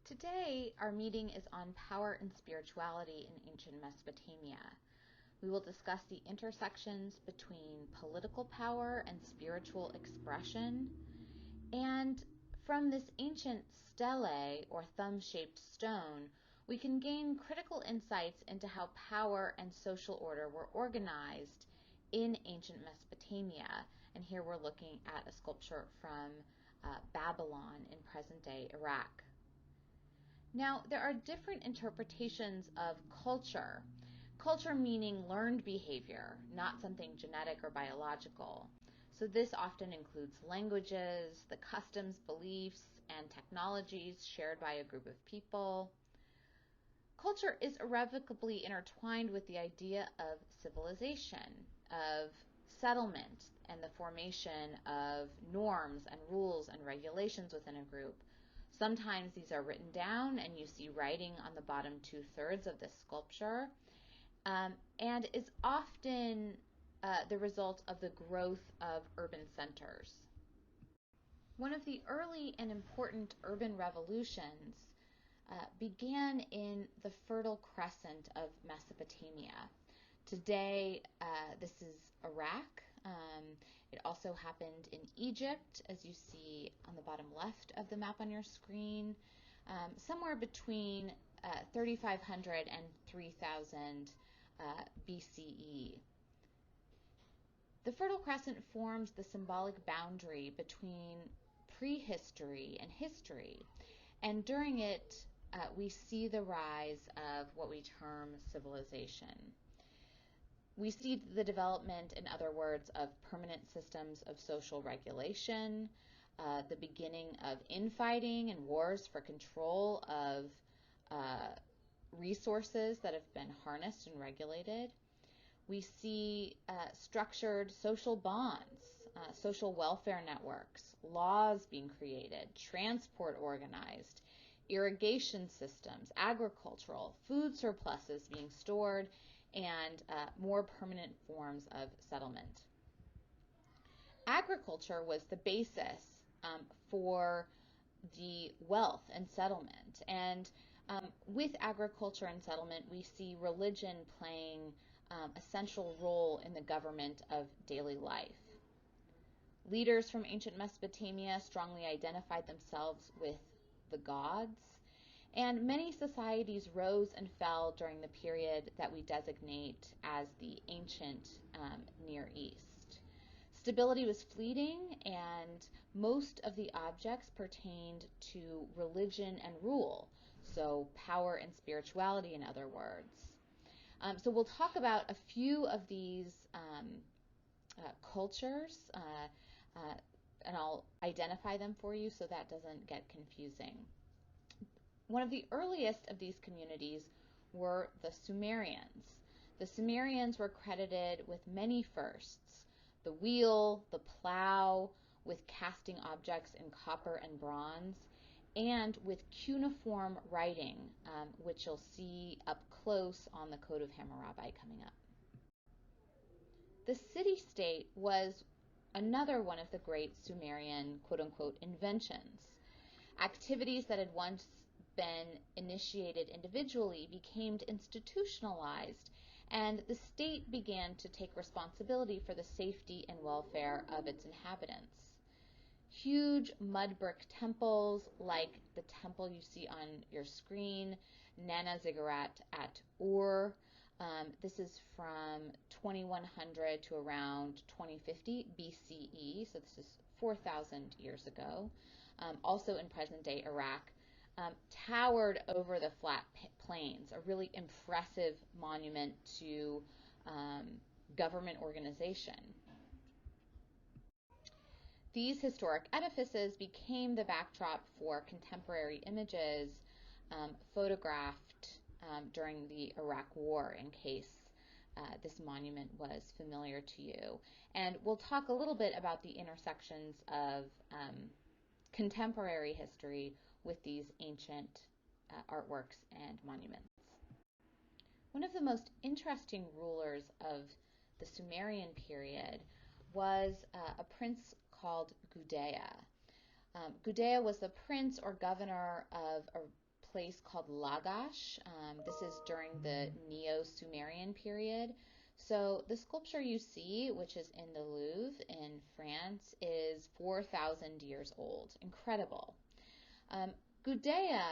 Today, our meeting is on power and spirituality in ancient Mesopotamia. We will discuss the intersections between political power and spiritual expression. And from this ancient stele, or thumb-shaped stone, we can gain critical insights into how power and social order were organized in ancient Mesopotamia. And here we're looking at a sculpture from Babylon in present-day Iraq. Now, there are different interpretations of culture. Culture meaning learned behavior, not something genetic or biological. So this often includes languages, the customs, beliefs, and technologies shared by a group of people. Culture is irrevocably intertwined with the idea of civilization, of settlement, and the formation of norms and rules and regulations within a group. Sometimes these are written down, and you see writing on the bottom 2/3 of this sculpture, and is often the result of the growth of urban centers. One of the early and important urban revolutions began in the Fertile Crescent of Mesopotamia. Today, this is Iraq. It also happened in Egypt, as you see on the bottom left of the map on your screen, somewhere between 3,500 and 3,000 BCE. The Fertile Crescent forms the symbolic boundary between prehistory and history, and during it, we see the rise of what we term civilization. We see the development, in other words, of permanent systems of social regulation, the beginning of infighting and wars for control of resources that have been harnessed and regulated. We see structured social bonds, social welfare networks, laws being created, transport organized, irrigation systems, agricultural, food surpluses being stored, and more permanent forms of settlement. Agriculture was the basis for the wealth and settlement. And with agriculture and settlement, we see religion playing a central role in the government of daily life. Leaders from ancient Mesopotamia strongly identified themselves with the gods, and many societies rose and fell during the period that we designate as the ancient Near East. Stability was fleeting, and most of the objects pertained to religion and rule, so power and spirituality, in other words. So we'll talk about a few of these cultures, and I'll identify them for you so that doesn't get confusing. One of the earliest of these communities were the Sumerians. The Sumerians were credited with many firsts: the wheel, the plow, with casting objects in copper and bronze, and with cuneiform writing, which you'll see up close on the Code of Hammurabi coming up. The city-state was another one of the great Sumerian quote-unquote inventions. Activities that had once been initiated individually became institutionalized, and the state began to take responsibility for the safety and welfare of its inhabitants. Huge mud brick temples, like the temple you see on your screen, Nana Ziggurat at Ur. This is from 2100 to around 2050 BCE, so this is 4,000 years ago. Also in present-day Iraq, towered over the flat plains, a really impressive monument to government organization. These historic edifices became the backdrop for contemporary images photographed during the Iraq War, in case this monument was familiar to you. And we'll talk a little bit about the intersections of contemporary history with these ancient artworks and monuments. One of the most interesting rulers of the Sumerian period was a prince called Gudea. Gudea was the prince or governor of a place called Lagash. This is during the Neo-Sumerian period. So the sculpture you see, which is in the Louvre in France, is 4,000 years old. Incredible. Gudea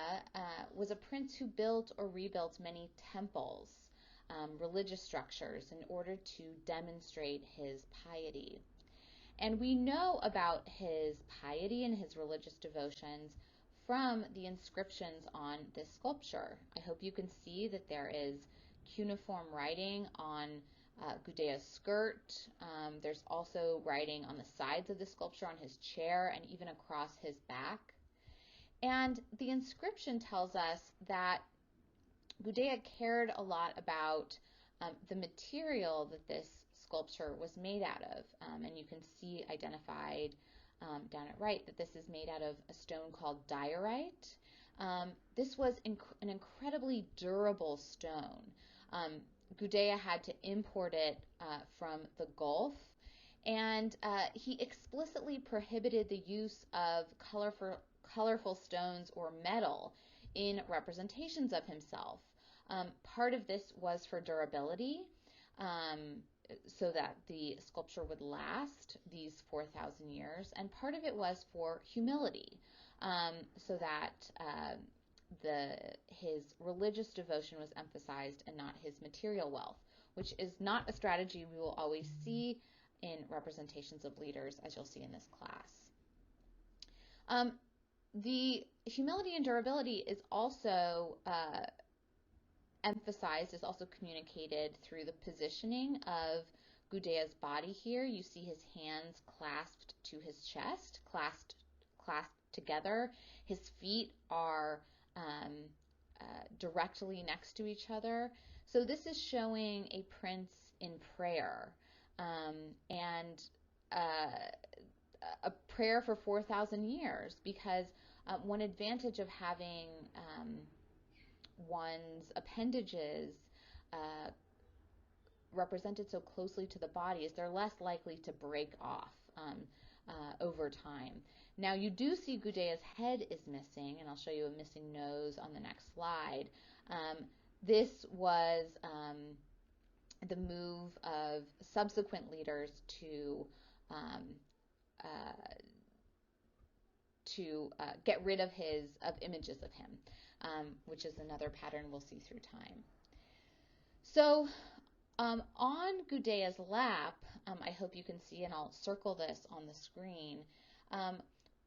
was a prince who built or rebuilt many temples, religious structures, in order to demonstrate his piety. And we know about his piety and his religious devotions from the inscriptions on this sculpture. I hope you can see that there is cuneiform writing on Gudea's skirt. There's also writing on the sides of the sculpture, on his chair, and even across his back. And the inscription tells us that Gudea cared a lot about the material that this sculpture was made out of. And you can see identified down at right that this is made out of a stone called diorite. This was an incredibly durable stone. Gudea had to import it from the Gulf, and he explicitly prohibited the use of colorful stones or metal in representations of himself. Part of this was for durability, so that the sculpture would last these 4,000 years, and part of it was for humility, so that his religious devotion was emphasized and not his material wealth, which is not a strategy we will always see in representations of leaders, as you'll see in this class. The humility and durability is also emphasized, is also communicated through the positioning of Gudea's body here. You see his hands clasped to his chest, clasped together. His feet are directly next to each other. So this is showing a prince in prayer, and a prayer for 4,000 years, because one advantage of having one's appendages represented so closely to the body is they're less likely to break off over time. Now you do see Gudea's head is missing, and I'll show you a missing nose on the next slide. This was the move of subsequent leaders to get rid of images of him, which is another pattern we'll see through time. So on Gudea's lap, I hope you can see, and I'll circle this on the screen,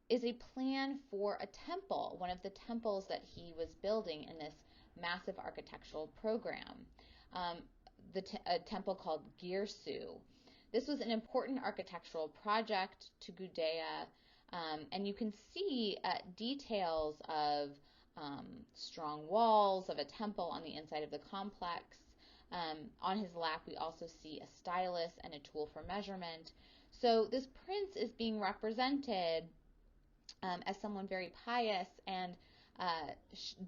is a plan for a temple, one of the temples that he was building in this massive architectural program, a temple called Girsu. This was an important architectural project to Gudea, and you can see details of strong walls of a temple on the inside of the complex. On his lap, we also see a stylus and a tool for measurement. So this prince is being represented as someone very pious and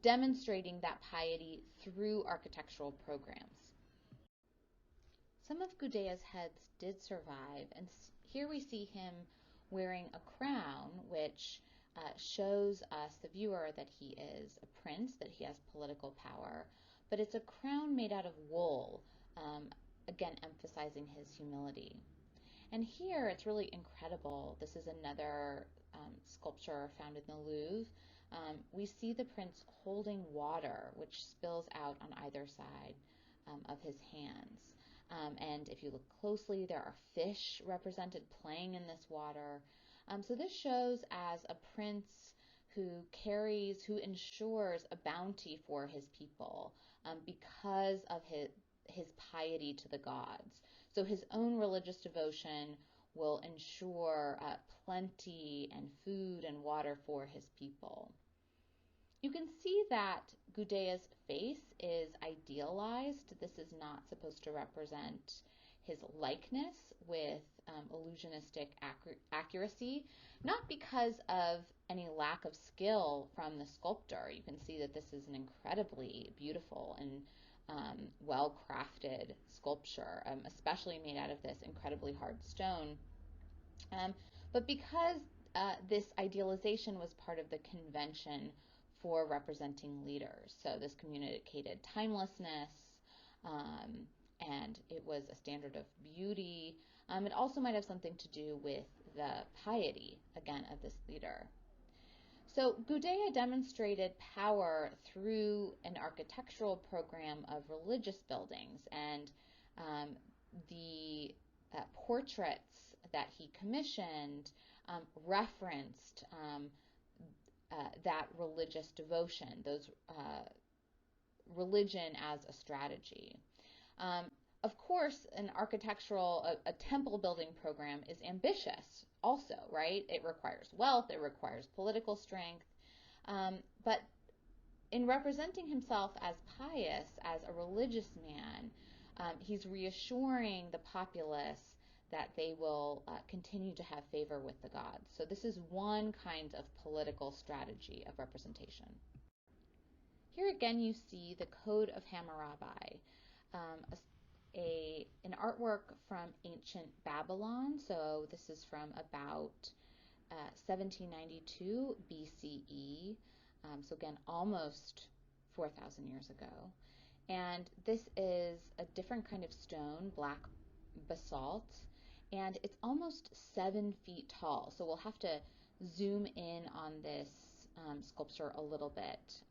demonstrating that piety through architectural programs. Some of Gudea's heads did survive, and here we see him wearing a crown, which shows us, the viewer, that he is a prince, that he has political power, but it's a crown made out of wool, again emphasizing his humility. And here it's really incredible. This is another sculpture found in the Louvre. We see the prince holding water, which spills out on either side of his hands. And if you look closely, there are fish represented playing in this water. So this shows as a prince who ensures a bounty for his people because of his piety to the gods. So his own religious devotion will ensure plenty and food and water for his people. You can see that Gudea's face is idealized. This is not supposed to represent his likeness with illusionistic accuracy, not because of any lack of skill from the sculptor. You can see that this is an incredibly beautiful and well-crafted sculpture, especially made out of this incredibly hard stone. But because this idealization was part of the convention for representing leaders. So this communicated timelessness, and it was a standard of beauty. It also might have something to do with the piety, again, of this leader. So Gudea demonstrated power through an architectural program of religious buildings, and the portraits that he commissioned referenced that religious devotion, those religion as a strategy. Of course, a temple building program is ambitious also, right? It requires wealth, it requires political strength. But in representing himself as pious, as a religious man, he's reassuring the populace that they will continue to have favor with the gods. So this is one kind of political strategy of representation. Here again you see the Code of Hammurabi, an artwork from ancient Babylon. So this is from about 1792 BCE. So again, almost 4,000 years ago. And this is a different kind of stone, black basalt, and it's almost 7 feet tall. So we'll have to zoom in on this sculpture a little bit.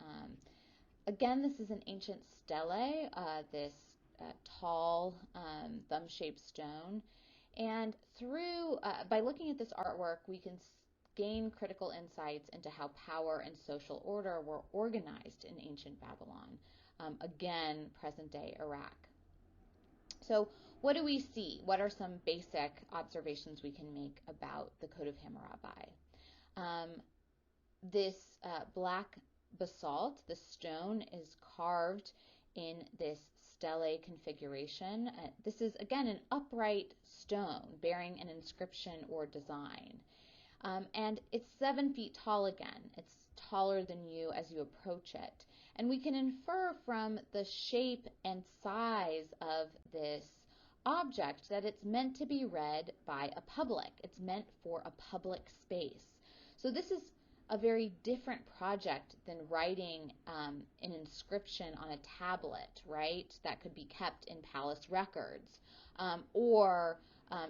Again, this is an ancient stele, this tall thumb-shaped stone. And by looking at this artwork, we can gain critical insights into how power and social order were organized in ancient Babylon, again, present-day Iraq. So what do we see? What are some basic observations we can make about the Code of Hammurabi? This black basalt, the stone, is carved in this stele configuration. This is, again, an upright stone bearing an inscription or design. And it's 7 feet tall again. It's taller than you as you approach it. And we can infer from the shape and size of this object that it's meant to be read by a public. It's meant for a public space. So this is a very different project than writing an inscription on a tablet, right? That could be kept in palace records. Or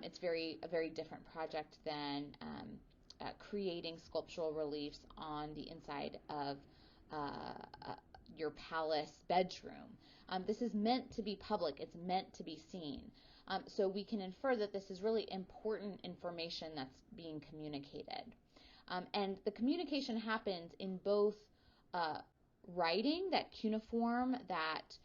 it's a very different project than creating sculptural reliefs on the inside of your palace bedroom. This is meant to be public. It's meant to be seen. So we can infer that this is really important information that's being communicated. And the communication happens in both writing, that cuneiform that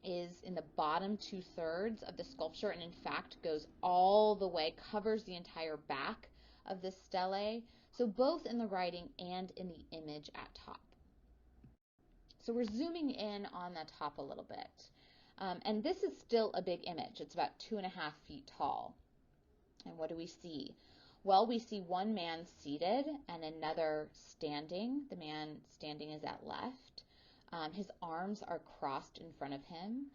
is in the bottom 2/3 of the sculpture, and in fact goes all the way, covers the entire back of the stele. So both in the writing and in the image at top. So we're zooming in on the top a little bit. And this is still a big image. It's about 2.5 feet tall. And what do we see? Well, we see one man seated and another standing. The man standing is at left. His arms are crossed in front of him.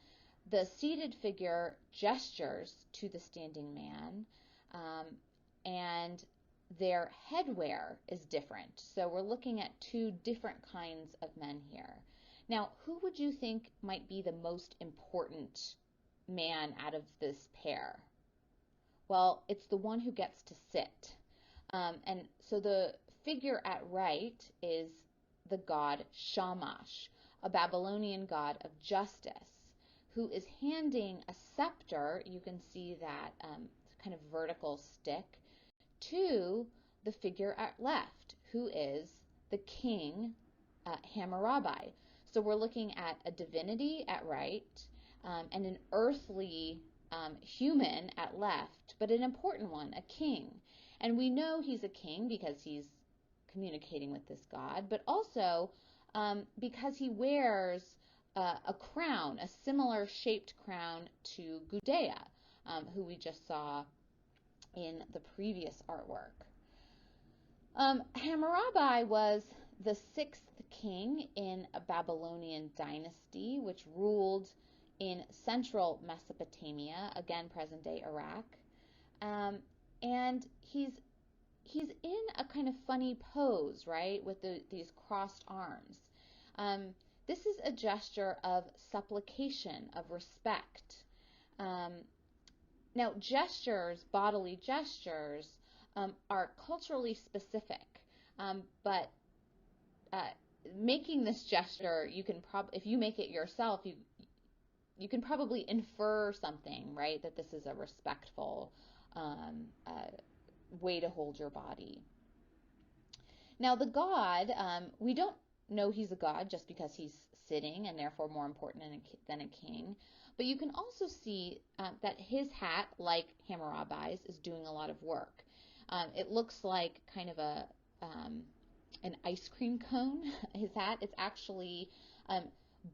The seated figure gestures to the standing man, and their headwear is different. So we're looking at 2 different kinds of men here. Now, who would you think might be the most important man out of this pair? Well, it's the one who gets to sit. And so the figure at right is the god Shamash, a Babylonian god of justice, who is handing a scepter, you can see that kind of vertical stick, to the figure at left, who is the king Hammurabi. So we're looking at a divinity at right and an earthly human at left, but an important one, a king. And we know he's a king because he's communicating with this god, but also because he wears a crown, a similar shaped crown to Gudea, who we just saw in the previous artwork. Hammurabi was the 6th king in a Babylonian dynasty, which ruled in central Mesopotamia, again present-day Iraq. And he's he's in a kind of funny pose, right, with these crossed arms. Um, this is a gesture of supplication, of respect. Um, Now, gestures, bodily gestures, are culturally specific, but uh, making this gesture, you can if you make it yourself, you can probably infer something, right? That this is a respectful way to hold your body. Now, the god, we don't know he's a god just because he's sitting and therefore more important than a king. But you can also see that his hat, like Hammurabi's, is doing a lot of work. It looks like kind of an ice cream cone, his hat. It's actually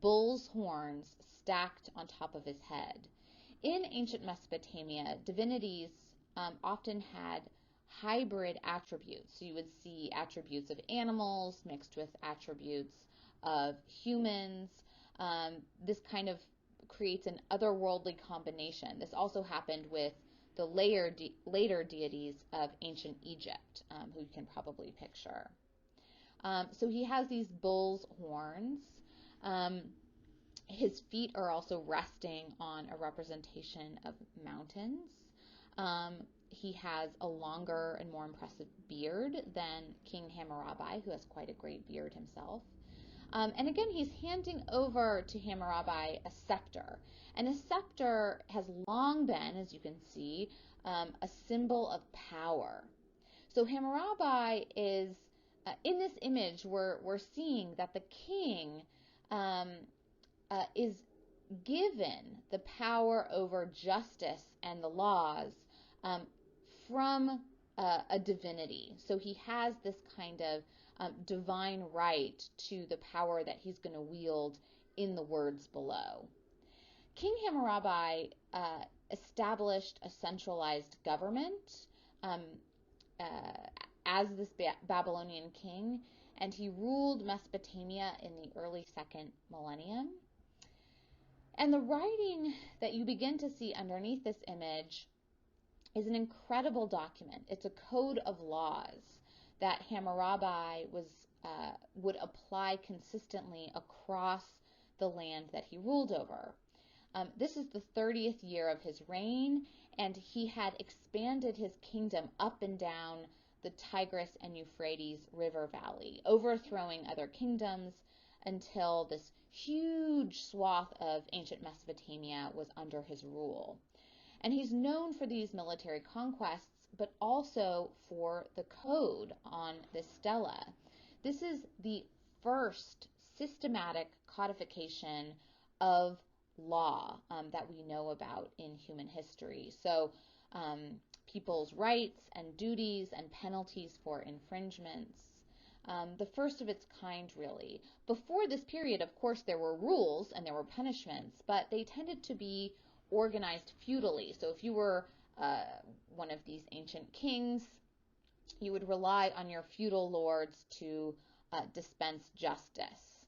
bull's horns stacked on top of his head. In ancient Mesopotamia, divinities often had hybrid attributes. So you would see attributes of animals mixed with attributes of humans. This kind of creates an otherworldly combination. This also happened with the later deities of ancient Egypt, who you can probably picture. So he has these bull's horns. His feet are also resting on a representation of mountains. He has a longer and more impressive beard than King Hammurabi, who has quite a great beard himself. And again, he's handing over to Hammurabi a scepter. And a scepter has long been, as you can see, a symbol of power. So Hammurabi is, in this image, we're seeing that the king is given the power over justice and the laws from a divinity. So he has this kind of divine right to the power that he's going to wield in the words below. King Hammurabi established a centralized government as this Babylonian king, and he ruled Mesopotamia in the early second millennium. And the writing that you begin to see underneath this image is an incredible document. It's a code of laws that Hammurabi would apply consistently across the land that he ruled over. This is the 30th year of his reign, and he had expanded his kingdom up and down the Tigris and Euphrates river valley, overthrowing other kingdoms until this huge swath of ancient Mesopotamia was under his rule. And he's known for these military conquests, but also for the code on this stela. This is the first systematic codification of law that we know about in human history. So people's rights and duties and penalties for infringements. The first of its kind, really. Before this period, of course, there were rules and there were punishments, but they tended to be organized feudally. So if you were one of these ancient kings, you would rely on your feudal lords to dispense justice.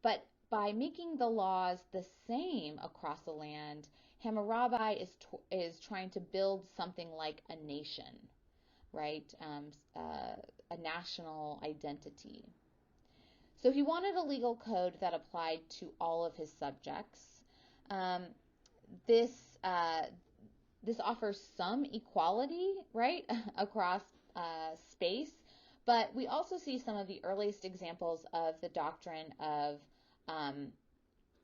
But by making the laws the same across the land, Hammurabi is trying to build something like a nation, right? A national identity. So he wanted a legal code that applied to all of his subjects. This offers some equality, right, across space, but we also see some of the earliest examples of the doctrine of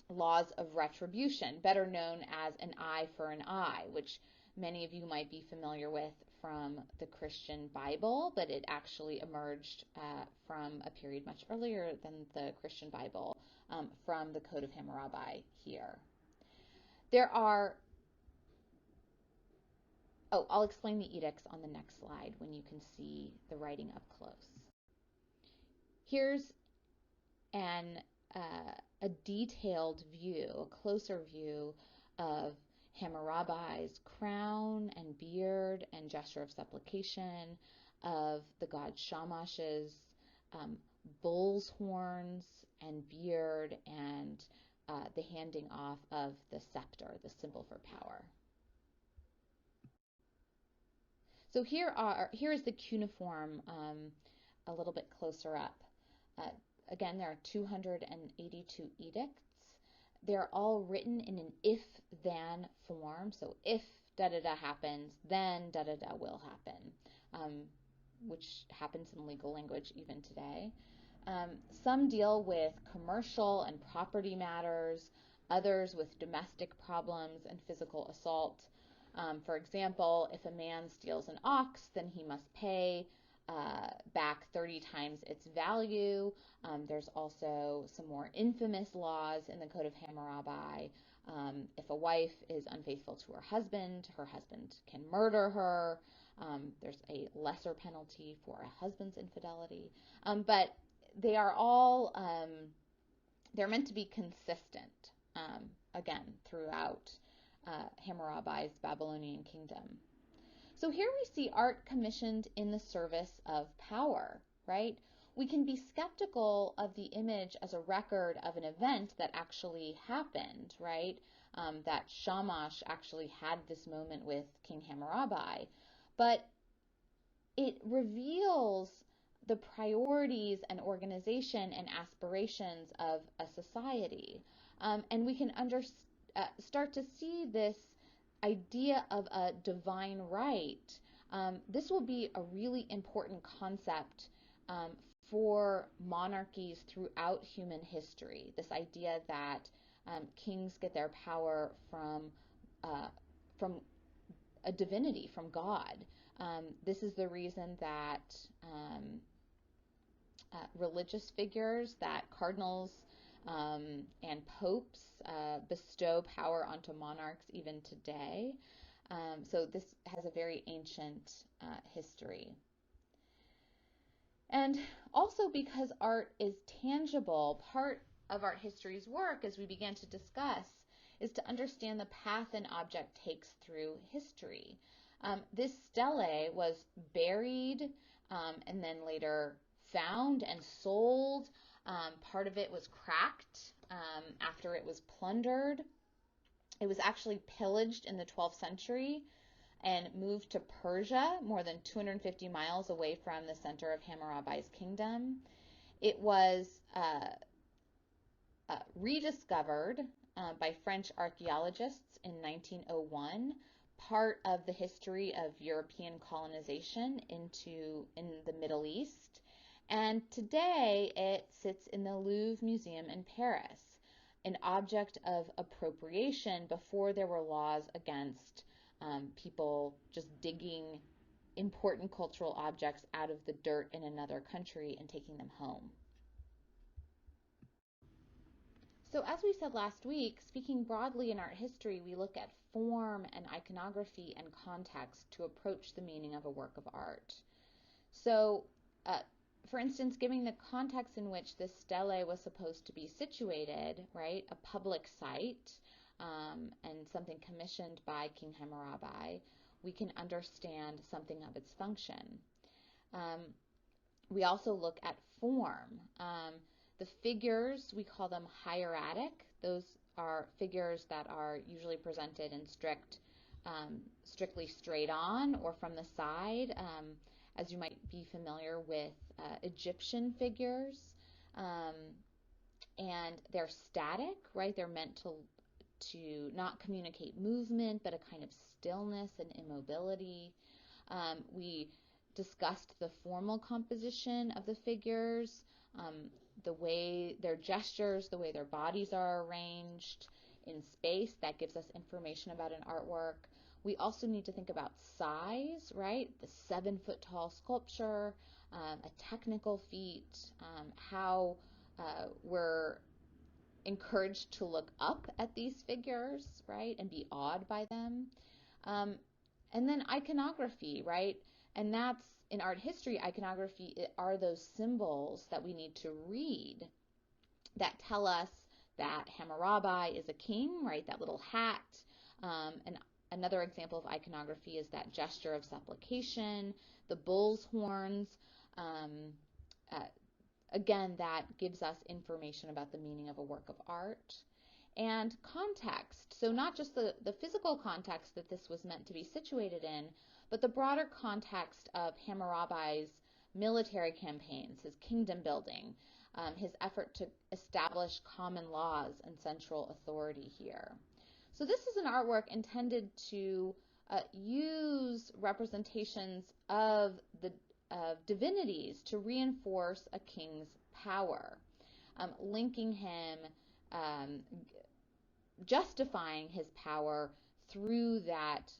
laws of retribution, better known as an eye for an eye, which many of you might be familiar with from the Christian Bible, but it actually emerged from a period much earlier than the Christian Bible, from the Code of Hammurabi here. There are, I'll explain the edicts on the next slide when you can see the writing up close. Here's a detailed view, a closer view of Hammurabi's crown and beard and gesture of supplication, of the god Shamash's bull's horns and beard, and the handing off of the scepter, the symbol for power. So here is the cuneiform a little bit closer up. Again, there are 282 edicts. They're all written in an if-then form. So if da-da-da happens, then da-da-da will happen, which happens in legal language even today. Some deal with commercial and property matters, others with domestic problems and physical assault. For example, if a man steals an ox, then he must pay back 30 times its value. There's also some more infamous laws in the Code of Hammurabi. If a wife is unfaithful to her husband can murder her. There's a lesser penalty for a husband's infidelity. But they are all, they're meant to be consistent, again, throughout Hammurabi's Babylonian kingdom. So here we see art commissioned in the service of power, right? We can be skeptical of the image as a record of an event that actually happened, right? That Shamash actually had this moment with King Hammurabi, but it reveals the priorities and organization and aspirations of a society. And we can start to see this idea of a divine right. This will be a really important concept for monarchies throughout human history. This idea that kings get their power from a divinity, from God. This is the reason that religious figures, that cardinals and popes bestow power onto monarchs even today. So this has a very ancient history. And also because art is tangible, part of art history's work, as we began to discuss, is to understand the path an object takes through history. This stele was buried and then later found and sold. Part of it was cracked after it was plundered. It was actually pillaged in the 12th century and moved to Persia, more than 250 miles away from the center of Hammurabi's kingdom. It was rediscovered by French archaeologists in 1901, part of the history of European colonization in the Middle East. And today it sits in the Louvre Museum in Paris, an object of appropriation before there were laws against people just digging important cultural objects out of the dirt in another country and taking them home. So as we said last week, speaking broadly in art history, we look at form and iconography and context to approach the meaning of a work of art. So, for instance, given the context in which this stele was supposed to be situated, right, a public site, and something commissioned by King Hammurabi, we can understand something of its function. We also look at form. The figures, we call them hieratic. Those are figures that are usually presented in strictly straight on or from the side, as you might be familiar with Egyptian figures. And they're static, right? They're meant to not communicate movement, but a kind of stillness and immobility. We discussed the formal composition of the figures, the way their gestures, the way their bodies are arranged in space. That gives us information about an artwork. We also need to think about size, right? The 7-foot tall sculpture, a technical feat, how we're encouraged to look up at these figures, right, and be awed by them. And then iconography, right? And that's, in art history, iconography are those symbols that we need to read that tell us that Hammurabi is a king, right? That little hat. And another example of iconography is that gesture of supplication, the bull's horns. Again, that gives us information about the meaning of a work of art. And context, so not just the physical context that this was meant to be situated in, but the broader context of Hammurabi's military campaigns, his kingdom building, his effort to establish common laws and central authority here. So this is an artwork intended to use representations of the divinities to reinforce a king's power, linking him, justifying his power through that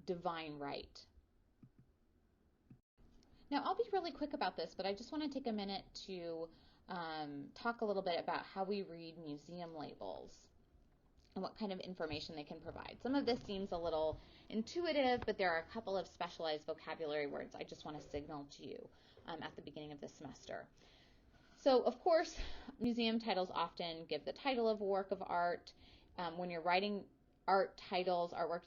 divine right. Now, I'll be really quick about this, but I just want to take a minute to talk a little bit about how we read museum labels and what kind of information they can provide. Some of this seems a little intuitive, but there are a couple of specialized vocabulary words I just want to signal to you at the beginning of this semester. So, of course, museum titles often give the title of a work of art. When you're writing artwork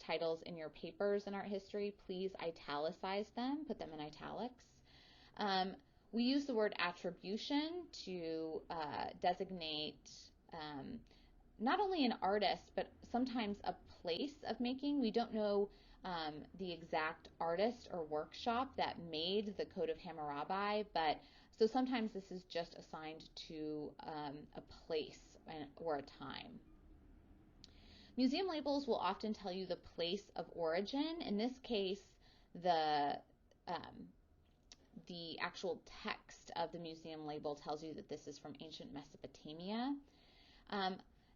titles in your papers in art history, please italicize them, put them in italics. We use the word attribution to designate not only an artist, but sometimes a place of making. We don't know the exact artist or workshop that made the Code of Hammurabi, but so sometimes this is just assigned to a place or a time. Museum labels will often tell you the place of origin. In this case, the actual text of the museum label tells you that this is from ancient Mesopotamia.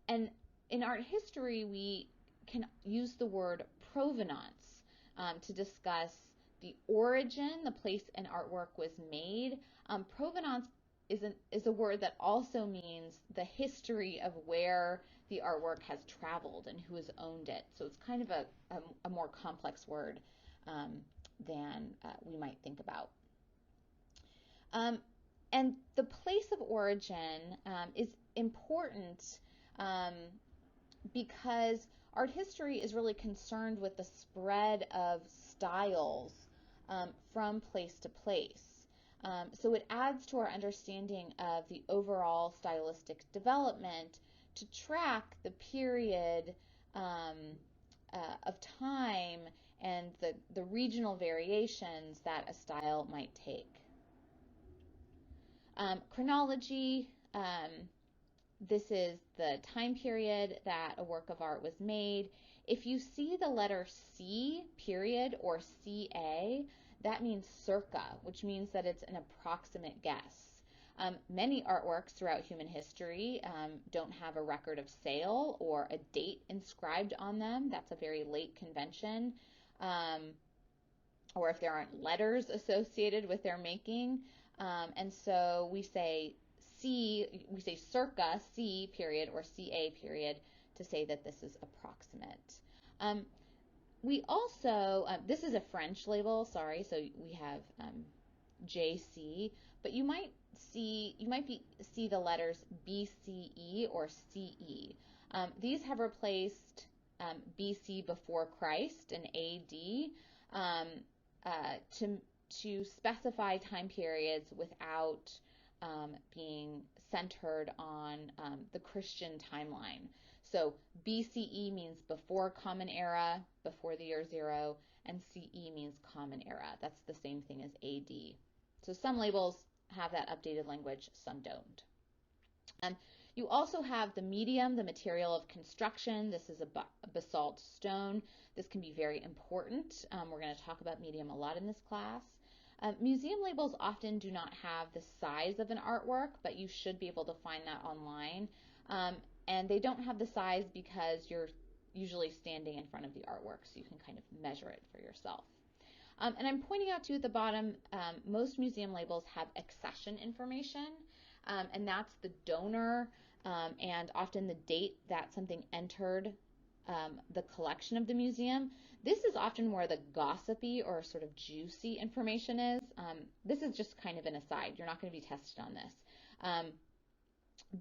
And in art history, we can use the word provenance to discuss the origin, the place an artwork was made. Provenance is a word that also means the history of where the artwork has traveled and who has owned it. So it's kind of a more complex word than we might think about. And the place of origin is important because art history is really concerned with the spread of styles from place to place. So it adds to our understanding of the overall stylistic development to track the period of time and the regional variations that a style might take. Chronology, this is the time period that a work of art was made. If you see the letter C period or CA, that means circa, which means that it's an approximate guess. Many artworks throughout human history don't have a record of sale or a date inscribed on them. That's a very late convention. Or if there aren't letters associated with their making. And so we say circa C period or CA period to say that this is approximate. We also, this is a French label, sorry, so we have JC, but you might see the letters BCE or CE. These have replaced BC before Christ and AD to specify time periods without being centered on the Christian timeline. So BCE means before Common Era, before the year 0, and CE means Common Era. That's the same thing as AD. So some labels have that updated language, some don't. You also have the medium, the material of construction. This is a basalt stone. This can be very important. We're going to talk about medium a lot in this class. Museum labels often do not have the size of an artwork, but you should be able to find that online. And they don't have the size because you're usually standing in front of the artwork, so you can kind of measure it for yourself. And I'm pointing out too at the bottom, most museum labels have accession information, and that's the donor and often the date that something entered the collection of the museum. This is often where the gossipy or sort of juicy information is. This is just kind of an aside. You're not going to be tested on this.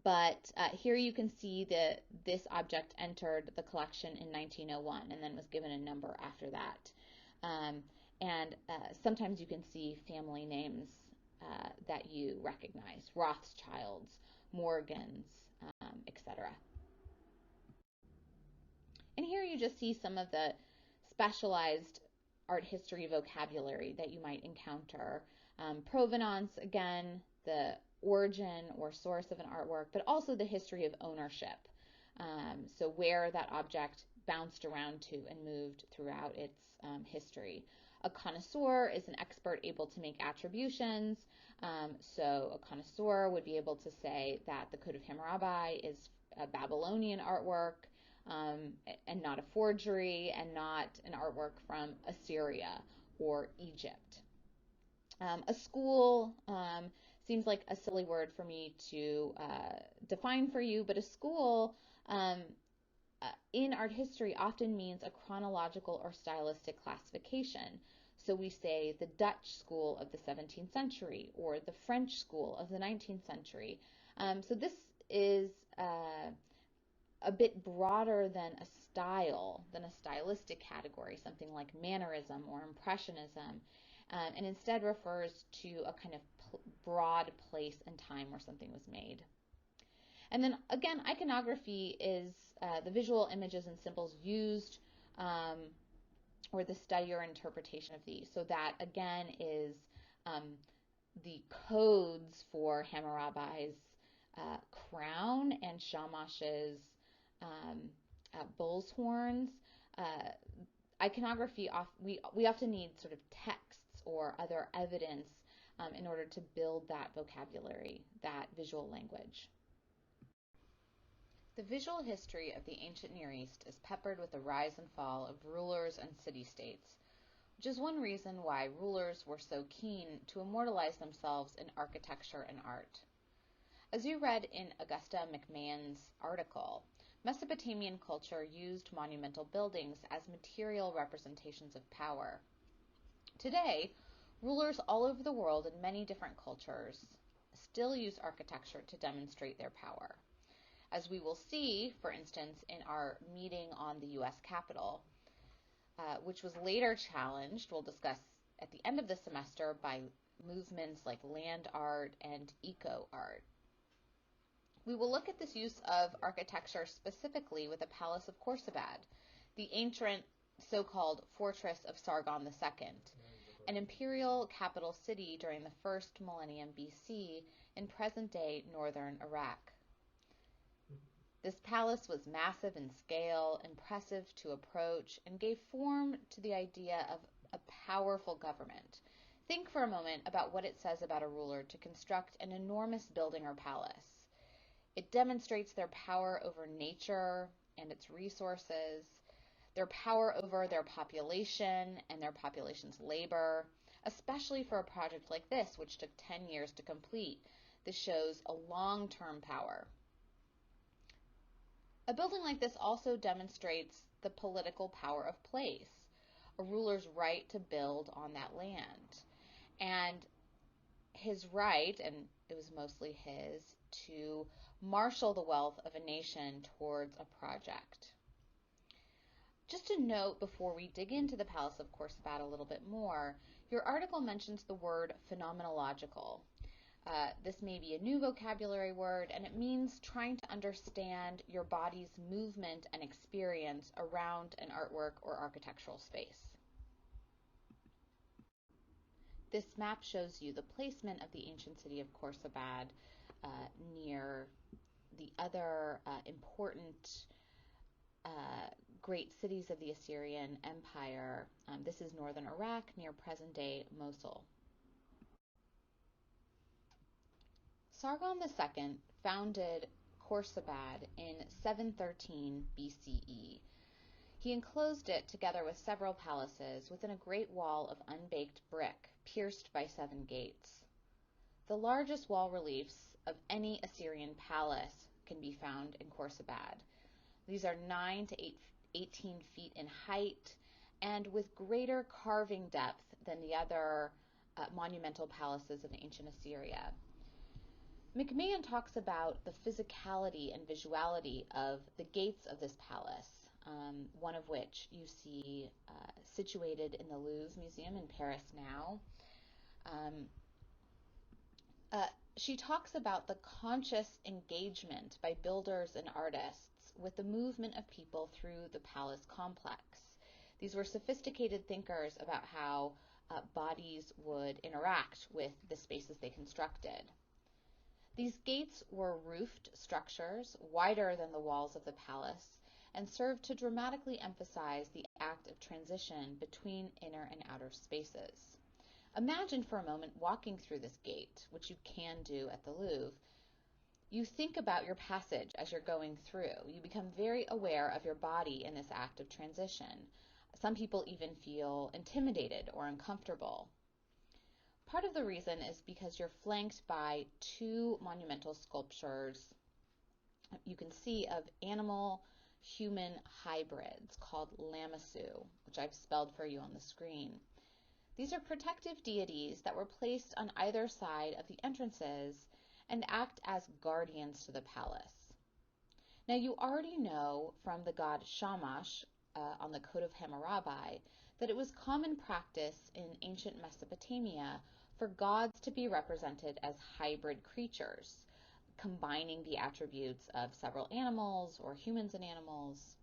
But here you can see that this object entered the collection in 1901 and then was given a number after that. And sometimes you can see family names that you recognize, Rothschilds, Morgans, etc. And here you just see some of the specialized art history vocabulary that you might encounter. Provenance, again, the origin or source of an artwork, but also the history of ownership. So where that object bounced around to and moved throughout its history. A connoisseur is an expert able to make attributions. So a connoisseur would be able to say that the Code of Hammurabi is a Babylonian artwork, and not a forgery, and not an artwork from Assyria or Egypt. A school seems like a silly word for me to define for you, but a school in art history often means a chronological or stylistic classification. So we say the Dutch school of the 17th century or the French school of the 19th century. So this is a bit broader than a style, than a stylistic category, something like mannerism or impressionism, and instead refers to a kind of broad place and time where something was made. And then again, iconography is the visual images and symbols used, or the study or interpretation of these. So that again is the codes for Hammurabi's crown and Shamash's bull's horns. Iconography, we often need sort of texts or other evidence in order to build that vocabulary, that visual language. The visual history of the ancient Near East is peppered with the rise and fall of rulers and city-states, which is one reason why rulers were so keen to immortalize themselves in architecture and art. As you read in Augusta McMahon's article, Mesopotamian culture used monumental buildings as material representations of power. Today, rulers all over the world in many different cultures still use architecture to demonstrate their power. As we will see, for instance, in our meeting on the U.S. Capitol, which was later challenged, we'll discuss at the end of the semester, by movements like land art and eco art. We will look at this use of architecture specifically with the Palace of Khorsabad, the ancient so-called fortress of Sargon II, an imperial capital city during the first millennium BC in present-day northern Iraq. This palace was massive in scale, impressive to approach, and gave form to the idea of a powerful government. Think for a moment about what it says about a ruler to construct an enormous building or palace. It demonstrates their power over nature and its resources, their power over their population and their population's labor, especially for a project like this, which took 10 years to complete. This shows a long-term power. A building like this also demonstrates the political power of place, a ruler's right to build on that land, and his right, and it was mostly his, to marshal the wealth of a nation towards a project. Just a note before we dig into the Palace of Khorsabad a little bit more, your article mentions the word phenomenological. This may be a new vocabulary word, and it means trying to understand your body's movement and experience around an artwork or architectural space. This map shows you the placement of the ancient city of Khorsabad near the other important great cities of the Assyrian Empire. This is northern Iraq near present-day Mosul. Sargon II founded Khorsabad in 713 BCE. He enclosed it together with several palaces within a great wall of unbaked brick pierced by 7 gates. The largest wall reliefs of any Assyrian palace can be found in Khorsabad. These are 9 to 18 feet in height and with greater carving depth than the other monumental palaces of ancient Assyria. McMahon talks about the physicality and visuality of the gates of this palace, one of which you see situated in the Louvre Museum in Paris now. She talks about the conscious engagement by builders and artists with the movement of people through the palace complex. These were sophisticated thinkers about how bodies would interact with the spaces they constructed. These gates were roofed structures wider than the walls of the palace and served to dramatically emphasize the act of transition between inner and outer spaces. Imagine for a moment walking through this gate, which you can do at the Louvre. You think about your passage as you're going through. You become very aware of your body in this act of transition. Some people even feel intimidated or uncomfortable. Part of the reason is because you're flanked by two monumental sculptures you can see of animal-human hybrids called lamassu, which I've spelled for you on the screen. These are protective deities that were placed on either side of the entrances and act as guardians to the palace. Now, you already know from the god Shamash on the Code of Hammurabi that it was common practice in ancient Mesopotamia for gods to be represented as hybrid creatures, combining the attributes of several animals or humans and animals.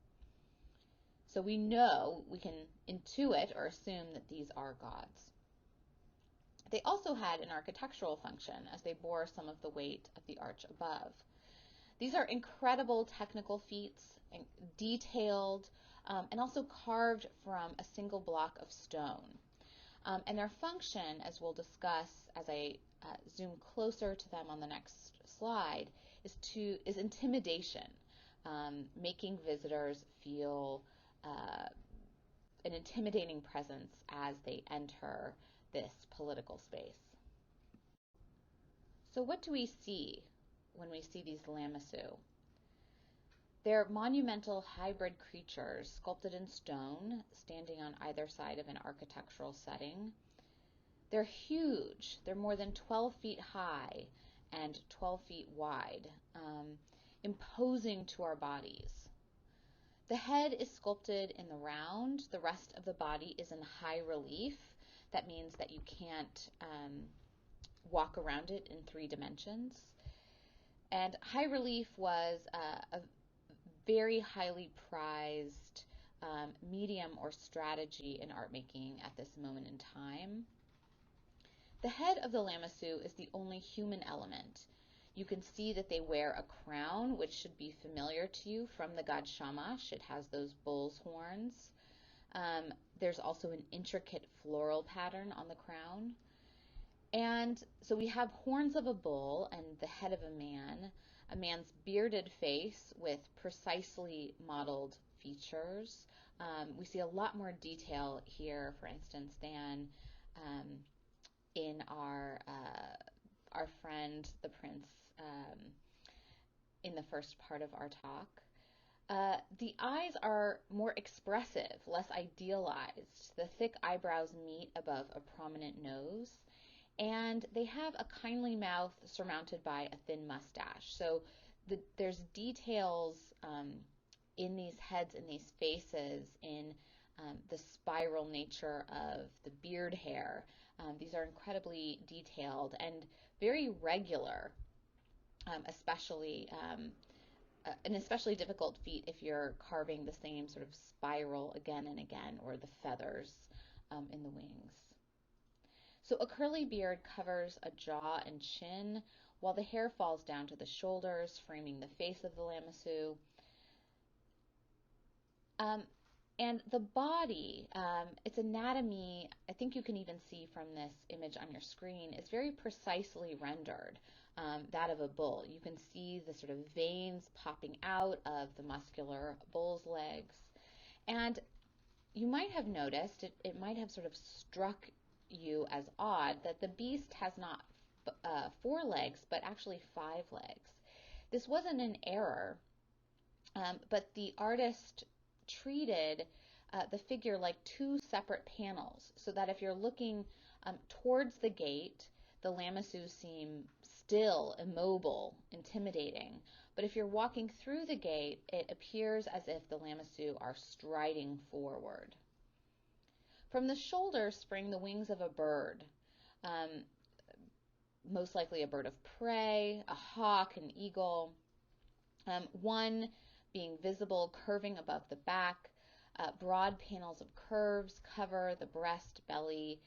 So we know, we can intuit or assume that these are gods. They also had an architectural function as they bore some of the weight of the arch above. These are incredible technical feats, detailed, and also carved from a single block of stone. And their function, as we'll discuss as I zoom closer to them on the next slide, is intimidation, making visitors feel an intimidating presence as they enter this political space. So what do we see when we see these lamassu? They're monumental hybrid creatures sculpted in stone, standing on either side of an architectural setting. They're huge. They're more than 12 feet high and 12 feet wide, imposing to our bodies. The head is sculpted in the round. The rest of the body is in high relief. That means that you can't walk around it in 3 dimensions. And high relief was a very highly prized medium or strategy in art making at this moment in time. The head of the lamassu is the only human element. You can see that they wear a crown, which should be familiar to you from the god Shamash. It has those bull's horns. There's also an intricate floral pattern on the crown. And so we have horns of a bull and the head of a man's bearded face with precisely modeled features. We see a lot more detail here, for instance, than in our friend, the prince, in the first part of our talk. The eyes are more expressive, less idealized. The thick eyebrows meet above a prominent nose, and they have a kindly mouth surmounted by a thin mustache. So there's details in these heads, in these faces, in the spiral nature of the beard hair. These are incredibly detailed and very regular, especially an especially difficult feat if you're carving the same sort of spiral again and again, or the feathers in the wings. So a curly beard covers a jaw and chin, while the hair falls down to the shoulders, framing the face of the lamassu. And the body, its anatomy, I think you can even see from this image on your screen, is very precisely rendered, that of a bull. You can see the sort of veins popping out of the muscular bull's legs. And you might have noticed, it might have sort of struck you as odd that the beast has not 4 legs, but actually 5 legs. This wasn't an error, but the artist treated the figure like 2 separate panels, so that if you're looking towards the gate, the lamassu seem still, immobile, intimidating. But if you're walking through the gate, it appears as if the lamassu are striding forward. From the shoulders spring the wings of a bird, most likely a bird of prey, a hawk, an eagle, one being visible curving above the back. Broad panels of curves cover the breast, belly,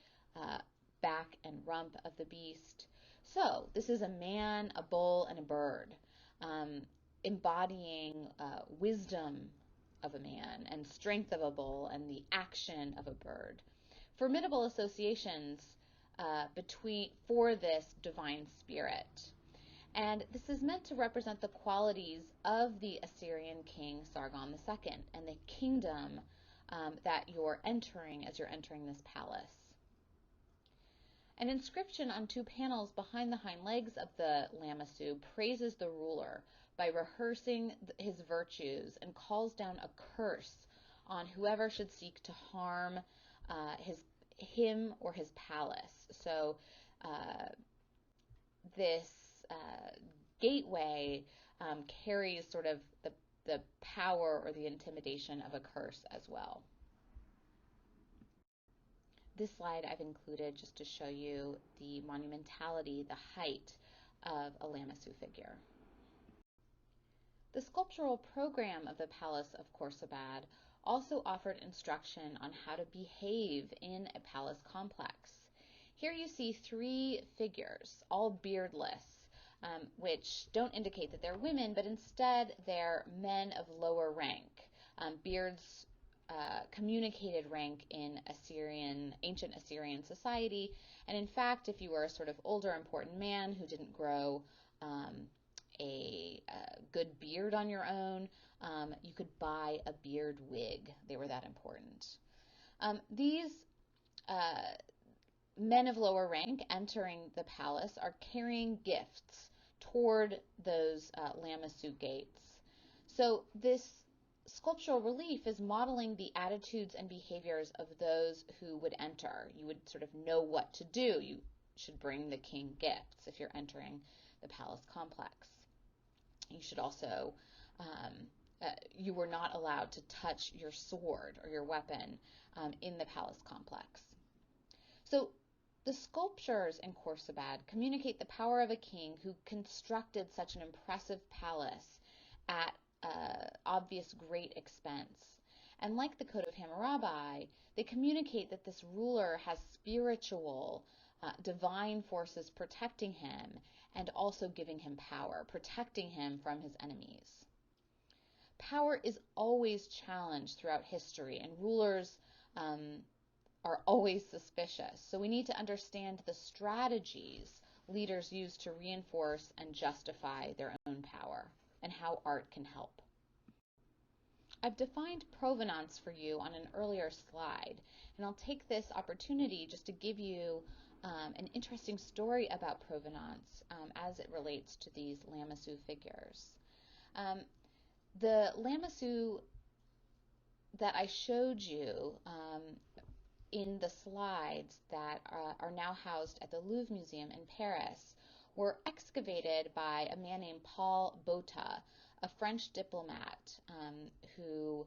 back, and rump of the beast. So this is a man, a bull, and a bird, embodying wisdom of a man and strength of a bull and the action of a bird. Formidable associations for this divine spirit. And this is meant to represent the qualities of the Assyrian king Sargon II and the kingdom that you're entering as you're entering this palace. An inscription on 2 panels behind the hind legs of the Lamassu praises the ruler by rehearsing his virtues and calls down a curse on whoever should seek to harm him or his palace. So this gateway carries sort of the power or the intimidation of a curse as well. This slide I've included just to show you the monumentality, the height of a Lamassu figure. The sculptural program of the Palace of Khorsabad also offered instruction on how to behave in a palace complex. Here you see 3 figures, all beardless, which don't indicate that they're women, but instead they're men of lower rank. Beards communicated rank in ancient Assyrian society, and in fact, if you were a sort of older, important man who didn't grow a good beard on your own, you could buy a beard wig. They were that important. These men of lower rank entering the palace are carrying gifts toward those Lamassu gates. So this sculptural relief is modeling the attitudes and behaviors of those who would enter. You would sort of know what to do. You should bring the king gifts if you're entering the palace complex. You should also, you were not allowed to touch your sword or your weapon in the palace complex. So the sculptures in Khorsabad communicate the power of a king who constructed such an impressive palace at obvious great expense. And like the Code of Hammurabi, they communicate that this ruler has spiritual, divine forces protecting him and also giving him power, protecting him from his enemies. Power is always challenged throughout history, and rulers are always suspicious. So we need to understand the strategies leaders use to reinforce and justify their own power, and how art can help. I've defined provenance for you on an earlier slide, and I'll take this opportunity just to give you an interesting story about provenance as it relates to these Lamassu figures. The Lamassu that I showed you in the slides that are now housed at the Louvre Museum in Paris were excavated by a man named Paul Botta, a French diplomat who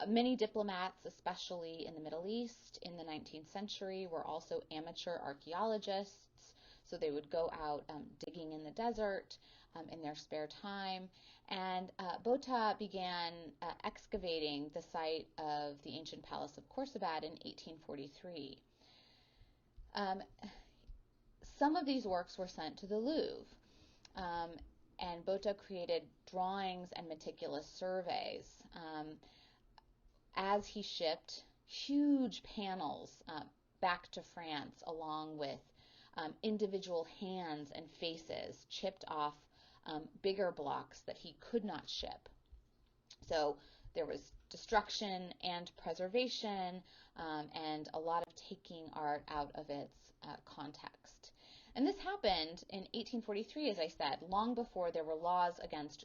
many diplomats, especially in the Middle East in the 19th century, were also amateur archaeologists. So they would go out digging in the desert in their spare time. And Botta began excavating the site of the ancient palace of Khorsabad in 1843. Some of these works were sent to the Louvre, and Botta created drawings and meticulous surveys as he shipped huge panels back to France, along with individual hands and faces chipped off bigger blocks that he could not ship. So there was destruction and preservation and a lot of taking art out of its context. And this happened in 1843, as I said, long before there were laws against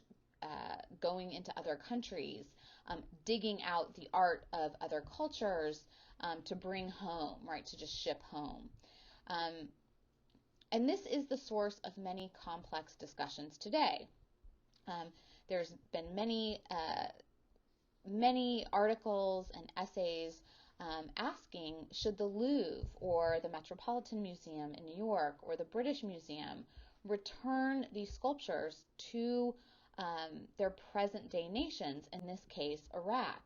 going into other countries, digging out the art of other cultures to bring home, right, to just ship home. And this is the source of many complex discussions today. There's been many articles and essays asking, should the Louvre or the Metropolitan Museum in New York or the British Museum return these sculptures to their present-day nations, in this case, Iraq?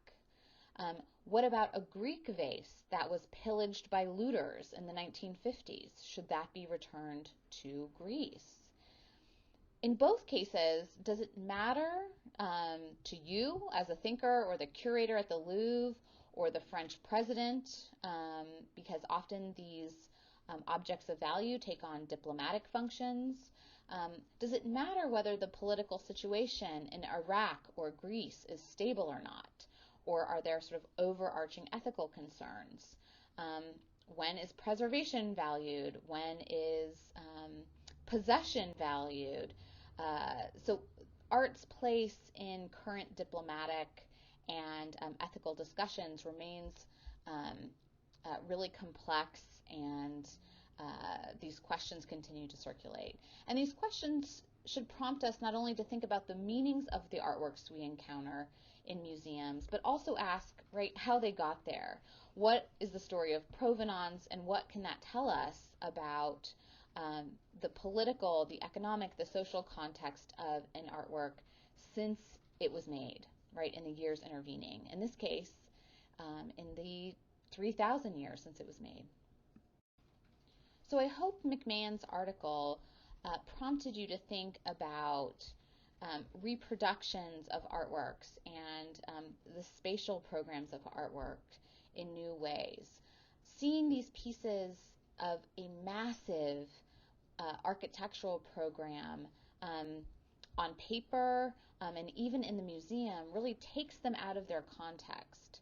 What about a Greek vase that was pillaged by looters in the 1950s? Should that be returned to Greece? In both cases, does it matter to you as a thinker or the curator at the Louvre or the French president? Because often these objects of value take on diplomatic functions. Does it matter whether the political situation in Iraq or Greece is stable or not? Or are there sort of overarching ethical concerns? When is preservation valued? When is possession valued? So art's place in current diplomatic and ethical discussions remains really complex, and these questions continue to circulate. And these questions should prompt us not only to think about the meanings of the artworks we encounter in museums, but also ask, right, how they got there. What is the story of provenance, and what can that tell us about the political, the economic, the social context of an artwork since it was made, right, in the years intervening. In this case, in the 3,000 years since it was made. So I hope McMahon's article prompted you to think about reproductions of artworks and the spatial programs of artwork in new ways. Seeing these pieces of a massive architectural program on paper and even in the museum really takes them out of their context.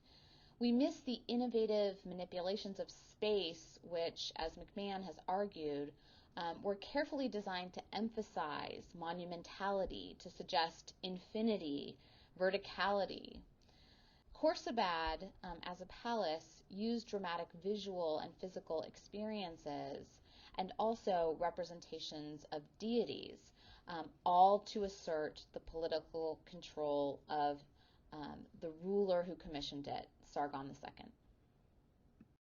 We miss the innovative manipulations of space, which, as McMahon has argued, were carefully designed to emphasize monumentality, to suggest infinity, verticality. Khorsabad, as a palace, used dramatic visual and physical experiences and also representations of deities, all to assert the political control of the ruler who commissioned it, Sargon II.